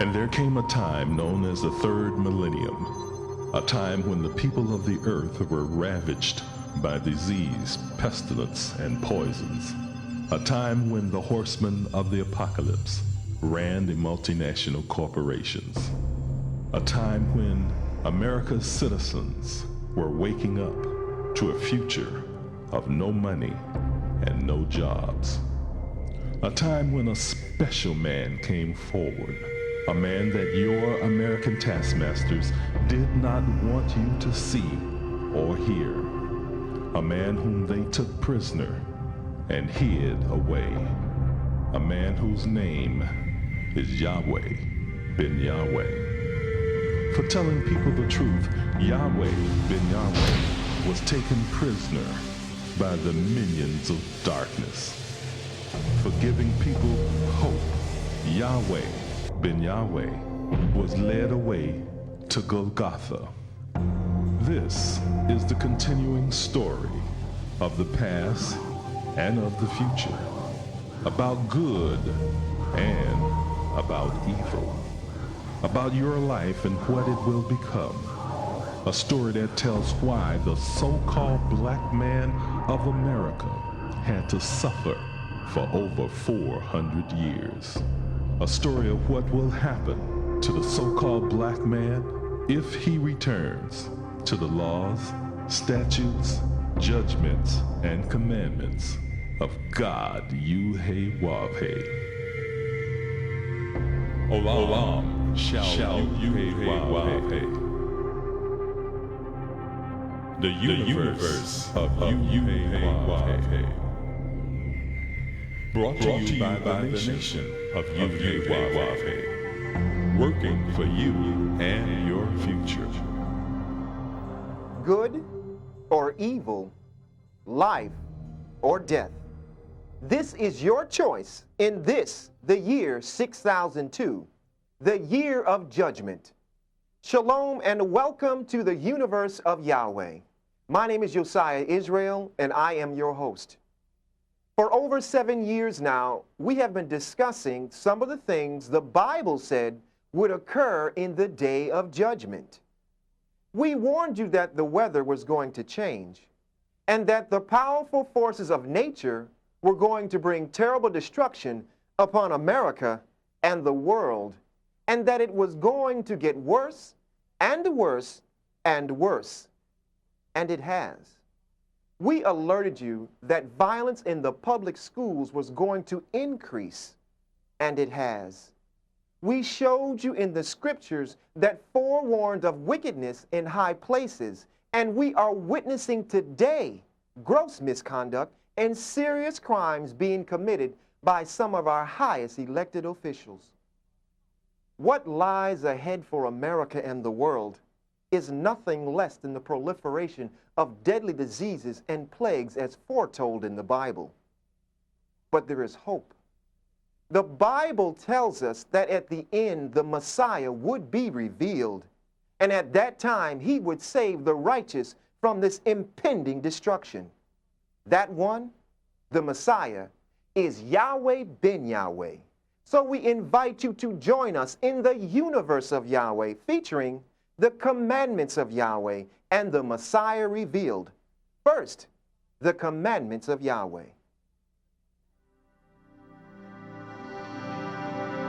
And there came a time known as the third millennium, a time when the people of the earth were ravaged by disease, pestilence, and poisons, a time when the horsemen of the apocalypse ran the multinational corporations, a time when America's citizens were waking up to a future of no money and no jobs, a time when a special man came forward, a man that your American taskmasters did not want you to see or hear, a man whom they took prisoner and hid away, a man whose name is Yahweh ben Yahweh. For telling people the truth, Yahweh ben Yahweh was taken prisoner by the minions of darkness. For giving people hope, Yahweh ben Yahweh was led away to Golgotha. This is the continuing story of the past and of the future, about good and about evil, about your life and what it will become. A story that tells why the so-called black man of America had to suffer for over 400 years. A story of what will happen to the so-called black man if he returns to the laws, statutes, judgments, and commandments of God, Yahweh. Olam shall Yahweh. The universe of Yahweh. Brought to you by the nation of Yahweh. Working for you and your future. Good or evil, life or death. This is your choice in this, the year 6002, the year of judgment. Shalom and welcome to the universe of Yahweh. My name is Josiah Israel and I am your host. For over 7 years now, we have been discussing some of the things the Bible said would occur in the day of judgment. We warned you that the weather was going to change and that the powerful forces of nature were going to bring terrible destruction upon America and the world, and that it was going to get worse and worse and worse. And it has. We alerted you that violence in the public schools was going to increase, and it has. We showed you in the scriptures that forewarned of wickedness in high places, and we are witnessing today gross misconduct and serious crimes being committed by some of our highest elected officials. What lies ahead for America and the world is nothing less than the proliferation of deadly diseases and plagues as foretold in the Bible. But there is hope. The Bible tells us that at the end the Messiah would be revealed, and at that time he would save the righteous from this impending destruction. That one, the Messiah, is Yahweh ben Yahweh. So we invite you to join us in the universe of Yahweh, featuring the commandments of Yahweh and the Messiah revealed. First, the commandments of Yahweh.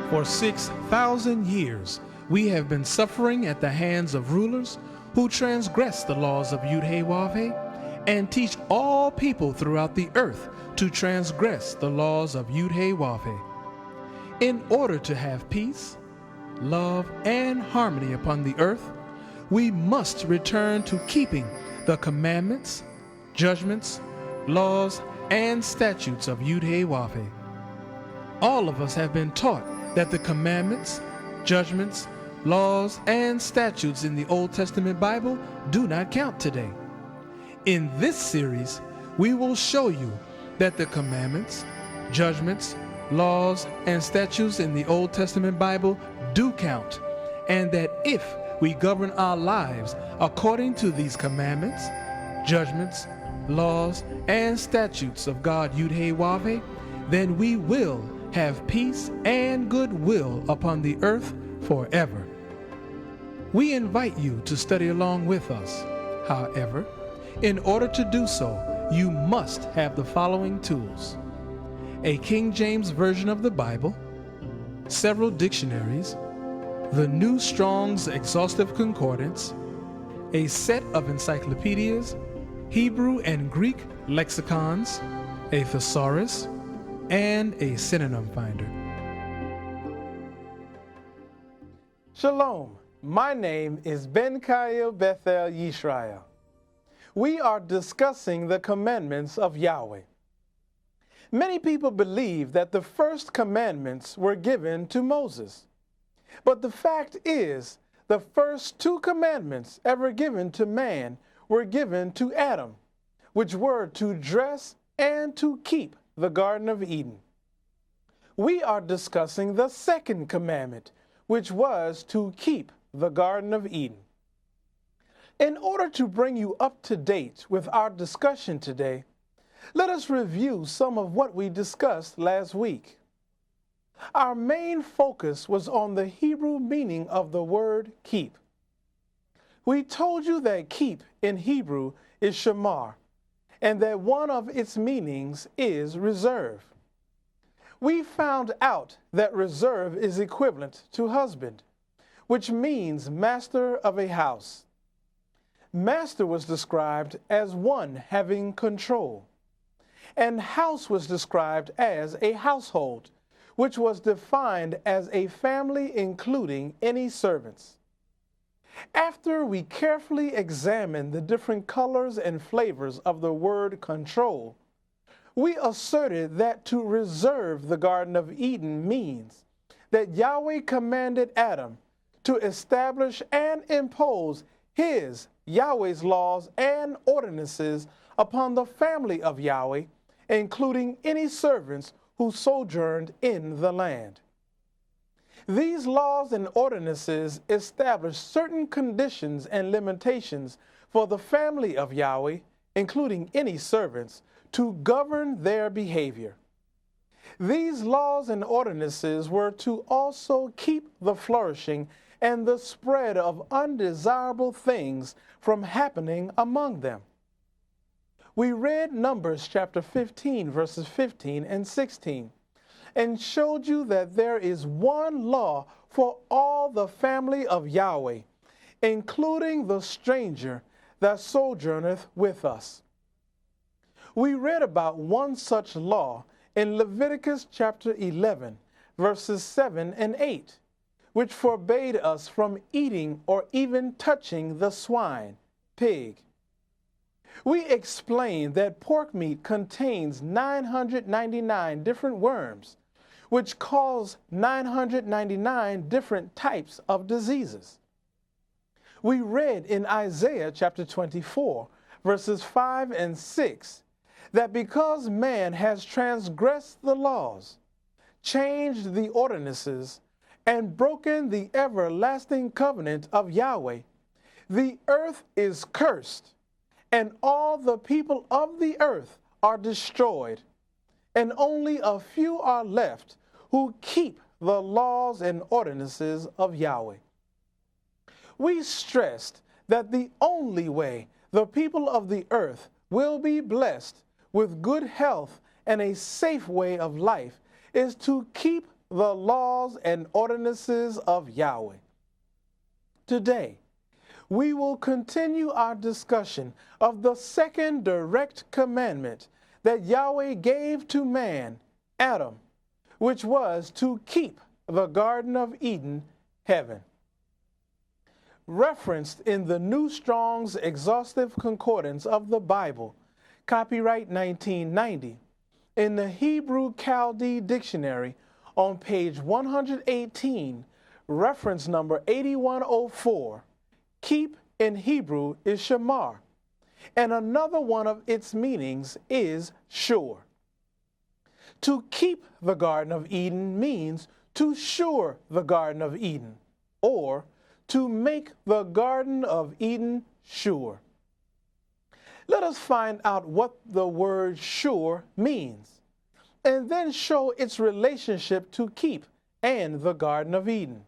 For 6,000 years, we have been suffering at the hands of rulers who transgress the laws of Yahweh and teach all people throughout the earth to transgress the laws of Yahweh. In order to have peace, love, and harmony upon the earth, we must return to keeping the commandments, judgments, laws, and statutes of Yahweh. All of us have been taught that the commandments, judgments, laws, and statutes in the Old Testament Bible do not count today. In this series, we will show you that the commandments, judgments, laws, and statutes in the Old Testament Bible do count, and that if we govern our lives according to these commandments, judgments, laws, and statutes of God Yahweh, then we will have peace and goodwill upon the earth forever. We invite you to study along with us. However, in order to do so, you must have the following tools: a King James Version of the Bible, several dictionaries, the New Strong's Exhaustive Concordance, a set of encyclopedias, Hebrew and Greek lexicons, a thesaurus, and a synonym finder. Shalom, my name is Ben Kail Bethel Yisrael. We are discussing the commandments of Yahweh. Many people believe that the first commandments were given to Moses. But the fact is, the first two commandments ever given to man were given to Adam, which were to dress and to keep the Garden of Eden. We are discussing the second commandment, which was to keep the Garden of Eden. In order to bring you up to date with our discussion today, let us review some of what we discussed last week. Our main focus was on the Hebrew meaning of the word keep. We told you that keep in Hebrew is shamar, and that one of its meanings is reserve. We found out that reserve is equivalent to husband, which means master of a house. Master was described as one having control, and house was described as a household, which was defined as a family including any servants. After we carefully examined the different colors and flavors of the word control, we asserted that to reserve the Garden of Eden means that Yahweh commanded Adam to establish and impose his, Yahweh's laws and ordinances upon the family of Yahweh, including any servants who sojourned in the land. These laws and ordinances established certain conditions and limitations for the family of Yahweh, including any servants, to govern their behavior. These laws and ordinances were to also keep the flourishing and the spread of undesirable things from happening among them. We read Numbers chapter 15, verses 15 and 16, and showed you that there is one law for all the family of Yahweh, including the stranger that sojourneth with us. We read about one such law in Leviticus chapter 11, verses 7 and 8, which forbade us from eating or even touching the swine, pig. We explained that pork meat contains 999 different worms, which cause 999 different types of diseases. We read in Isaiah chapter 24, verses 5 and 6, that because man has transgressed the laws, changed the ordinances, and broken the everlasting covenant of Yahweh, the earth is cursed, and all the people of the earth are destroyed, and only a few are left who keep the laws and ordinances of Yahweh. We stressed that the only way the people of the earth will be blessed with good health and a safe way of life is to keep the laws and ordinances of Yahweh. Today, we will continue our discussion of the second direct commandment that Yahweh gave to man, Adam, which was to keep the Garden of Eden, heaven. Referenced in the New Strong's Exhaustive Concordance of the Bible, copyright 1990, in the Hebrew Chaldee Dictionary on page 118, reference number 8104, keep in Hebrew is shamar, and another one of its meanings is sure. To keep the Garden of Eden means to sure the Garden of Eden, or to make the Garden of Eden sure. Let us find out what the word sure means, and then show its relationship to keep and the Garden of Eden.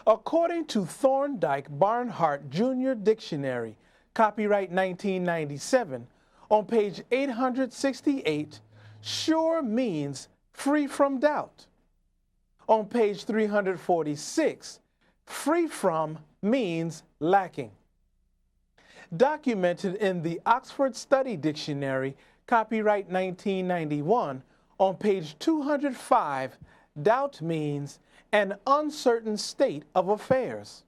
According to Thorndike Barnhart Jr. Dictionary, copyright 1997, on page 868, sure means free from doubt. On page 346, free from means lacking. Documented in the Oxford Study Dictionary, copyright 1991, on page 205, doubt means an uncertain state of affairs.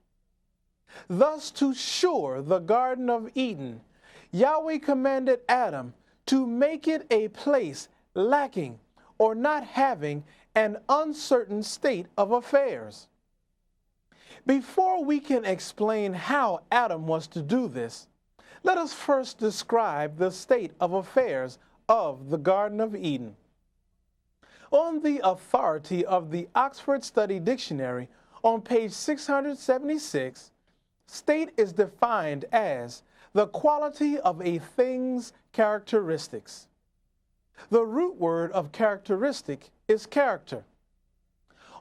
Thus, to sure the Garden of Eden, Yahweh commanded Adam to make it a place lacking or not having an uncertain state of affairs. Before we can explain how Adam was to do this, let us first describe the state of affairs of the Garden of Eden. On the authority of the Oxford Study Dictionary, on page 676, state is defined as the quality of a thing's characteristics. The root word of characteristic is character.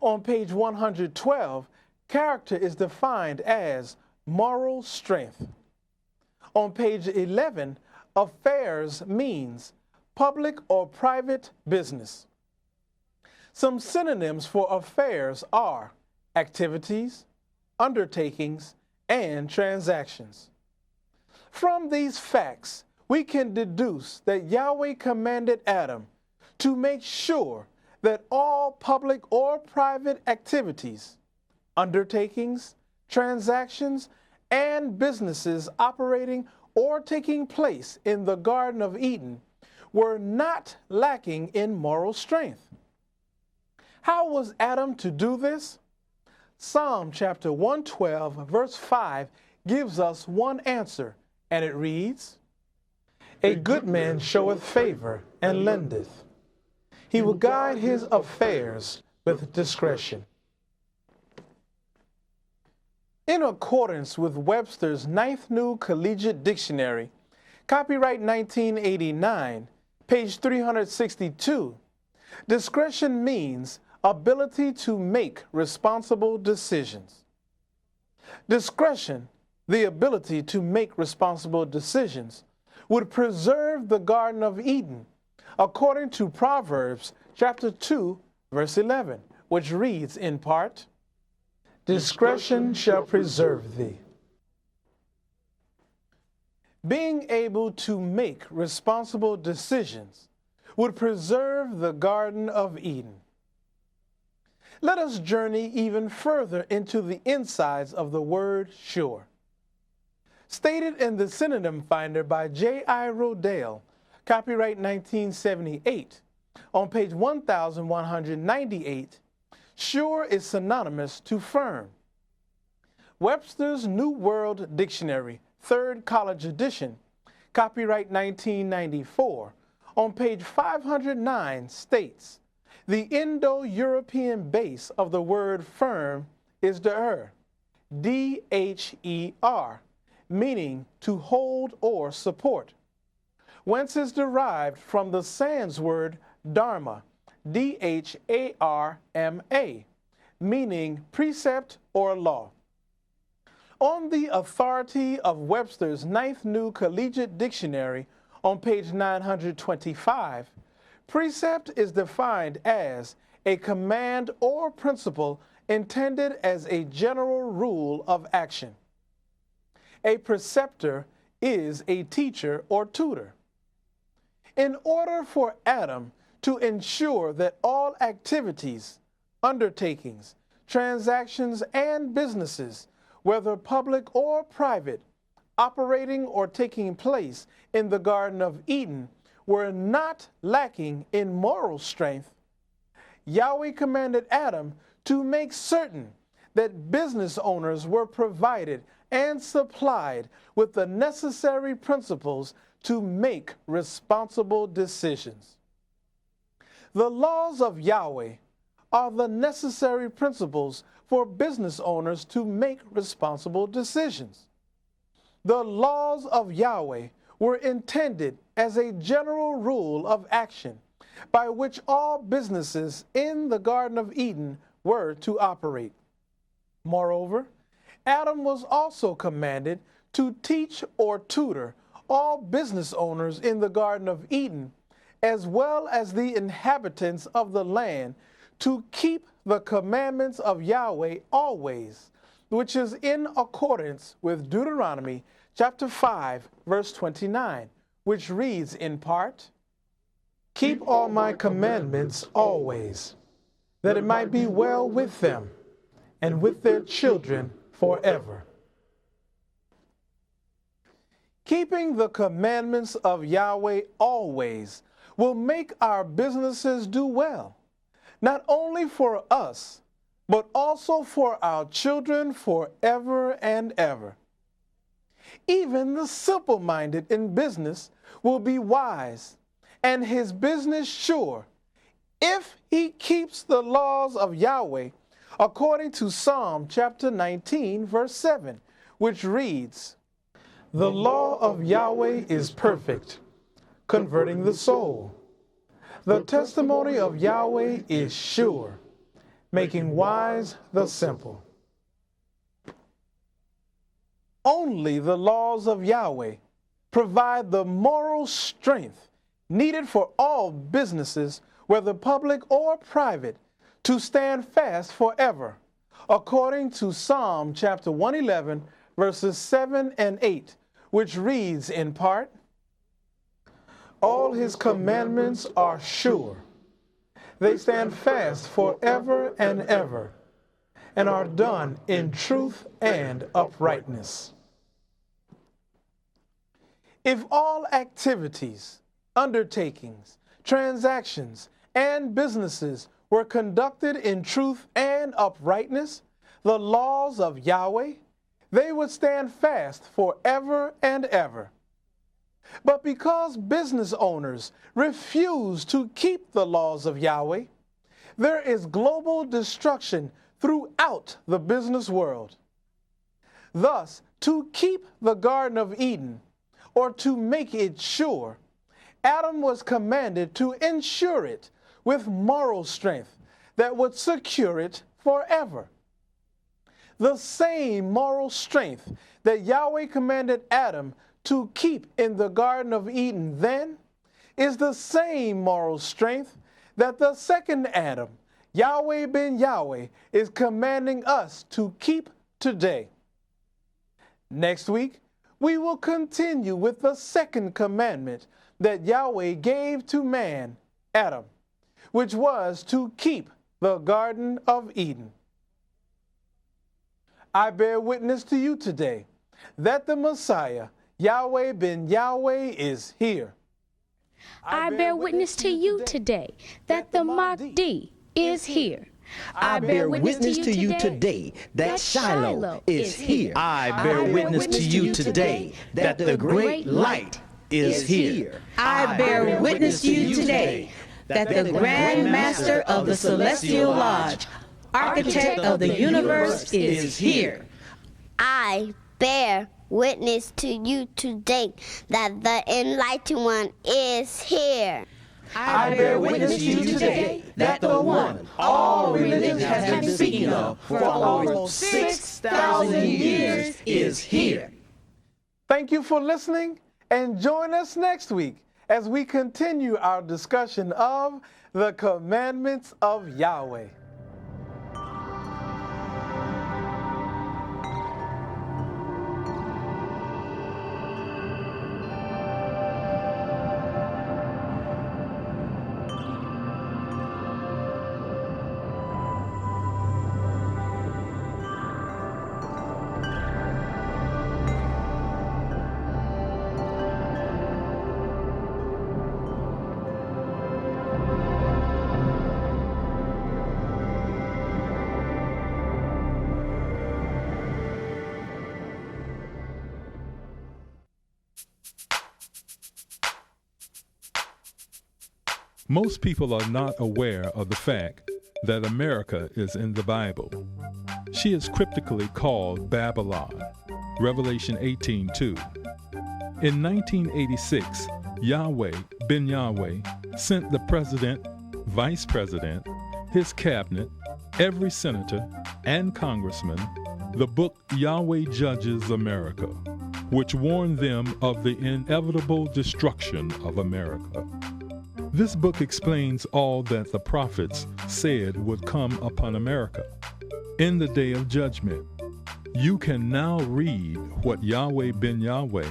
On page 112, character is defined as moral strength. On page 11, affairs means public or private business. Some synonyms for affairs are activities, undertakings, and transactions. From these facts, we can deduce that Yahweh commanded Adam to make sure that all public or private activities, undertakings, transactions, and businesses operating or taking place in the Garden of Eden were not lacking in moral strength. How was Adam to do this? Psalm chapter 112, verse 5 gives us one answer, and it reads, "A good man showeth favor and lendeth. He will guide his affairs with discretion." In accordance with Webster's Ninth New Collegiate Dictionary, copyright 1989, page 362, discretion means ability to make responsible decisions. Discretion, the ability to make responsible decisions, would preserve the Garden of Eden, according to Proverbs chapter 2, verse 11, which reads in part, "Discretion shall preserve thee." Being able to make responsible decisions would preserve the Garden of Eden. Let us journey even further into the insides of the word sure. Stated in the Synonym Finder by J.I. Rodale, copyright 1978, on page 1198, sure is synonymous to firm. Webster's New World Dictionary, 3rd College Edition, copyright 1994, on page 509 states, the Indo-European base of the word firm is der, D-H-E-R, meaning to hold or support, whence is derived from the Sans word dharma, D-H-A-R-M-A, meaning precept or law. On the authority of Webster's Ninth New Collegiate Dictionary, on page 925, precept is defined as a command or principle intended as a general rule of action. A preceptor is a teacher or tutor. In order for Adam to ensure that all activities, undertakings, transactions, and businesses, whether public or private, operating or taking place in the Garden of Eden, were not lacking in moral strength, Yahweh commanded Adam to make certain that business owners were provided and supplied with the necessary principles to make responsible decisions. The laws of Yahweh are the necessary principles for business owners to make responsible decisions. The laws of Yahweh were intended as a general rule of action by which all businesses in the Garden of Eden were to operate. Moreover, Adam was also commanded to teach or tutor all business owners in the Garden of Eden, as well as the inhabitants of the land, to keep the commandments of Yahweh always, which is in accordance with Deuteronomy chapter 5, verse 29, which reads in part, "Keep all my commandments always, that it might be well with them and with their children forever." Keeping the commandments of Yahweh always will make our businesses do well, not only for us, but also for our children forever and ever. Even the simple-minded in business will be wise and his business sure if he keeps the laws of Yahweh, according to Psalm chapter 19, verse 7, which reads, "The law of Yahweh is perfect, converting the soul. The testimony of Yahweh is sure, making wise the simple." Only the laws of Yahweh provide the moral strength needed for all businesses, whether public or private, to stand fast forever, according to Psalm chapter 111, verses 7 and 8, which reads in part, "All his commandments are sure. They stand fast forever and ever, and are done in truth and uprightness." If all activities, undertakings, transactions, and businesses were conducted in truth and uprightness, the laws of Yahweh, they would stand fast forever and ever. But because business owners refuse to keep the laws of Yahweh, there is global destruction throughout the business world. Thus, to keep the Garden of Eden, or to make it sure, Adam was commanded to ensure it with moral strength that would secure it forever. The same moral strength that Yahweh commanded Adam to keep in the Garden of Eden then is the same moral strength that the second Adam, Yahweh ben Yahweh, is commanding us to keep today. Next week, we will continue with the second commandment that Yahweh gave to man, Adam, which was to keep the Garden of Eden. I bear witness to you today that the Messiah, Yahweh ben Yahweh, is here. I bear witness to you today that the Mahdi is here. I bear witness to you today that Shiloh is here. I bear witness to you today that the great light is here. I bear witness to you today that the Grand Master of the Celestial Lodge, Architect of the universe, is here. I bear witness to you today that the Enlightened One is here. I bear witness to you today that the one all religions have been speaking of for almost 6,000 years is here. Thank you for listening, and join us next week as we continue our discussion of the commandments of Yahweh. Most people are not aware of the fact that America is in the Bible. She is cryptically called Babylon, Revelation 18:2. In 1986, Yahweh ben Yahweh sent the president, vice president, his cabinet, every senator and congressman, the book Yahweh Judges America, which warned them of the inevitable destruction of America. This book explains all that the prophets said would come upon America in the day of judgment. You can now read what Yahweh ben Yahweh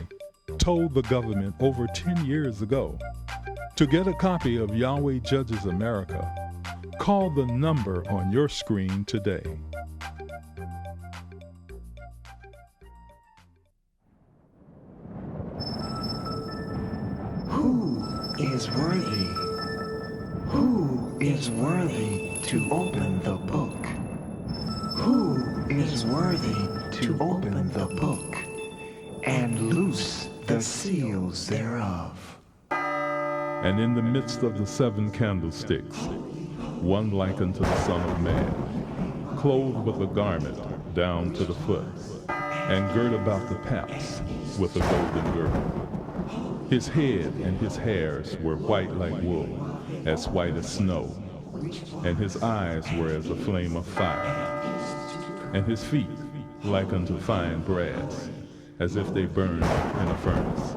told the government over 10 years ago. To get a copy of Yahweh Judges America, call the number on your screen today. Who is worthy? Who is worthy to open the book? Who is worthy to open the book and loose the seals thereof? And in the midst of the 7 candlesticks, one like unto the Son of Man, clothed with a garment down to the foot, and girt about the paps with a golden girdle. His head and his hairs were white like wool, as white as snow, and his eyes were as a flame of fire, and his feet like unto fine brass, as if they burned in a furnace,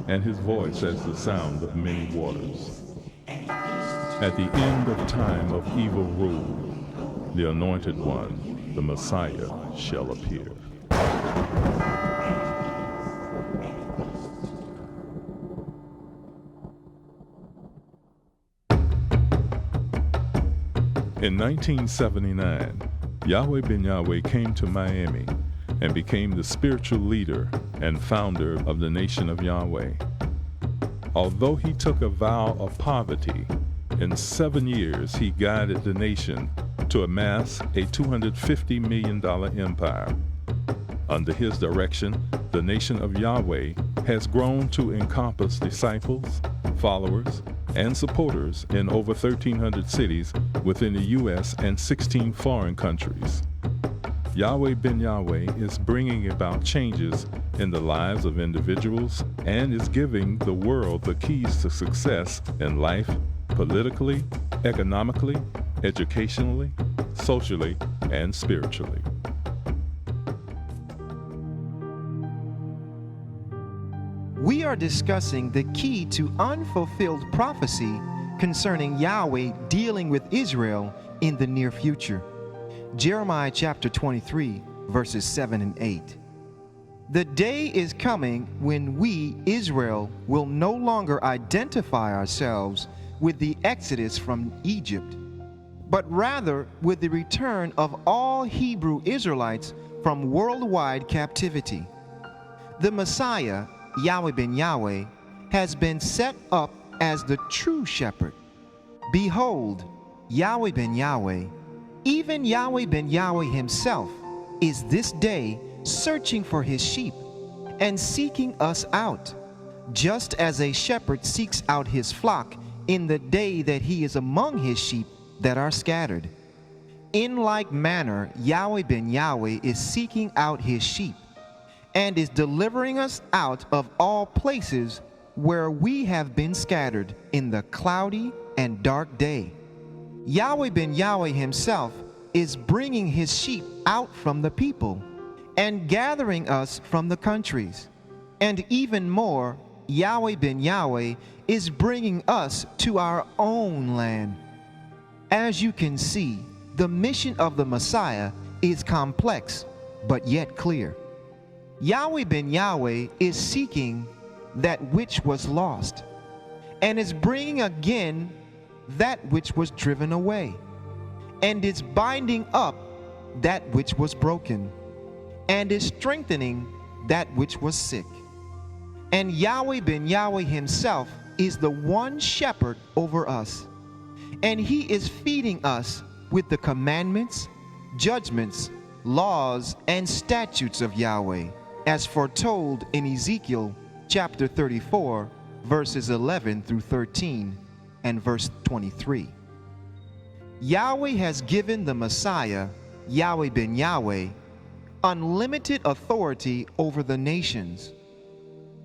and his voice as the sound of many waters. At the end of time of evil rule, the Anointed One, the Messiah, shall appear. In 1979, Yahweh ben Yahweh came to Miami and became the spiritual leader and founder of the Nation of Yahweh. Although he took a vow of poverty, in 7 years he guided the nation to amass a $250 million empire. Under his direction, the Nation of Yahweh has grown to encompass disciples, followers, and supporters in over 1,300 cities within the U.S. and 16 foreign countries. Yahweh ben Yahweh is bringing about changes in the lives of individuals and is giving the world the keys to success in life, politically, economically, educationally, socially, and spiritually. We are discussing the key to unfulfilled prophecy concerning Yahweh dealing with Israel in the near future. Jeremiah chapter 23, verses 7 and 8. The day is coming when we, Israel, will no longer identify ourselves with the exodus from Egypt, but rather with the return of all Hebrew Israelites from worldwide captivity. The Messiah, Yahweh ben Yahweh, has been set up as the true shepherd. Behold, Yahweh ben Yahweh, even Yahweh ben Yahweh himself, is this day searching for his sheep and seeking us out, just as a shepherd seeks out his flock in the day that he is among his sheep that are scattered. In like manner, Yahweh ben Yahweh is seeking out his sheep and is delivering us out of all places where we have been scattered in the cloudy and dark day. Yahweh ben Yahweh himself is bringing his sheep out from the people and gathering us from the countries. And even more, Yahweh ben Yahweh is bringing us to our own land. As you can see, the mission of the Messiah is complex, but yet clear. Yahweh ben Yahweh is seeking that which was lost, and is bringing again that which was driven away, and is binding up that which was broken, and is strengthening that which was sick. And Yahweh ben Yahweh himself is the one shepherd over us, and he is feeding us with the commandments, judgments, laws, and statutes of Yahweh, as foretold in Ezekiel chapter 34, verses 11 through 13, and verse 23. Yahweh has given the Messiah, Yahweh ben Yahweh, unlimited authority over the nations.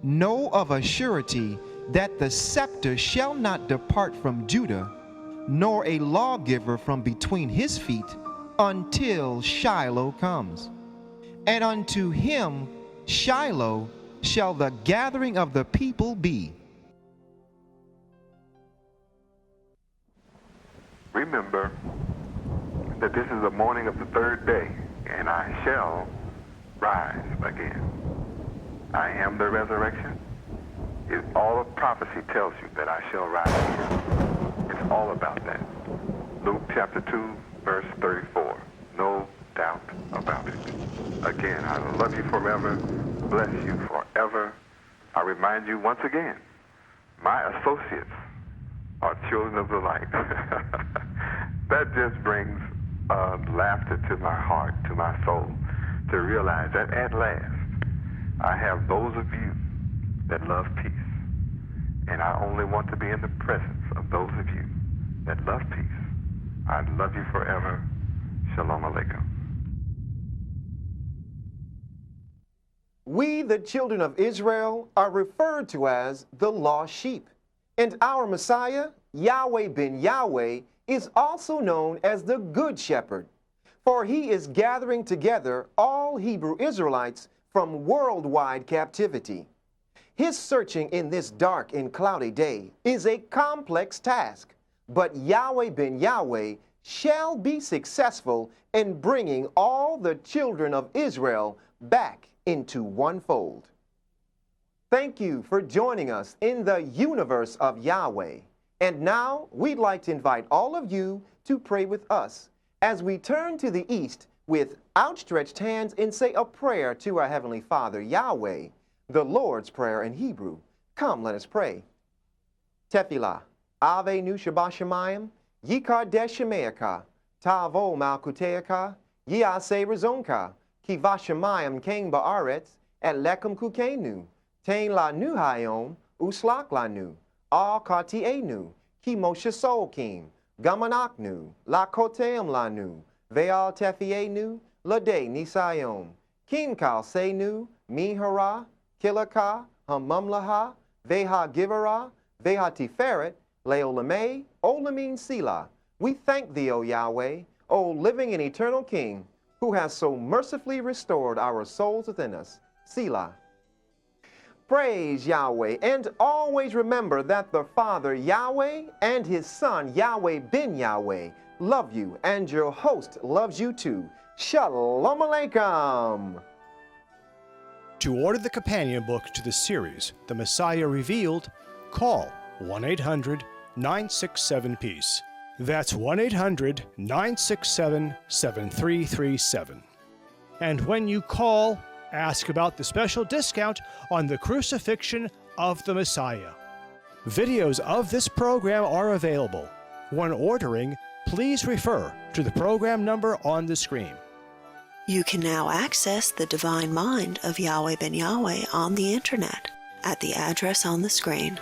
Know of a surety that the scepter shall not depart from Judah, nor a lawgiver from between his feet, until Shiloh comes. and unto him, Shiloh, shall the gathering of the people be. Remember that this is the morning of the third day, and I shall rise again. I am the resurrection. All of prophecy tells you that I shall rise again. It's all about that. Luke chapter 2, verse 34. No doubt about it. Again, I love you forever, bless you forever. I remind you once again, my associates are children of the light. That just brings laughter to my heart, to my soul, to realize that at last I have those of you that love peace. And I only want to be in the presence of those of you that love peace. I love you forever. Shalom Aleichem. We, the children of Israel, are referred to as the lost sheep. And our Messiah, Yahweh ben Yahweh, is also known as the Good Shepherd. For he is gathering together all Hebrew Israelites from worldwide captivity. His searching in this dark and cloudy day is a complex task, but Yahweh ben Yahweh shall be successful in bringing all the children of Israel back into one fold. Thank you for joining us in the universe of Yahweh. And now we'd like to invite all of you to pray with us as we turn to the east with outstretched hands and say a prayer to our Heavenly Father, Yahweh, the Lord's Prayer in Hebrew. Come, let us pray. Tefillah, Avenu Shabashamayim, Yikadesh Shemeaka, Tavo Malkuteaka, Yase Razonka, Kivashamayim Kane Baaretz, et Lekum Kukenu, Tain La Nu Hayom, Uslak La Nu, Al Katienu, Kimosha Solkim, Gamanaknu, La Koteam La Nu, Veal Tefienu, Lade Nisayom, Kimkal Senu, Mihara, Kilaka, Hamumlaha, Veha Givera, Veha Tiferet, Leolame, Olamin Sila. We thank thee, O Yahweh, O living and eternal King, who has so mercifully restored our souls within us. Selah. Praise Yahweh, and always remember that the Father Yahweh and his Son Yahweh ben Yahweh love you, and your host loves you too. Shalom Aleichem. To order the companion book to the series, The Messiah Revealed, call 1-800-967-PEACE. That's 1-800-967-7337. And when you call, ask about the special discount on the crucifixion of the Messiah. Videos of this program are available. When ordering, please refer to the program number on the screen. You can now access the divine mind of Yahweh ben Yahweh on the internet at the address on the screen.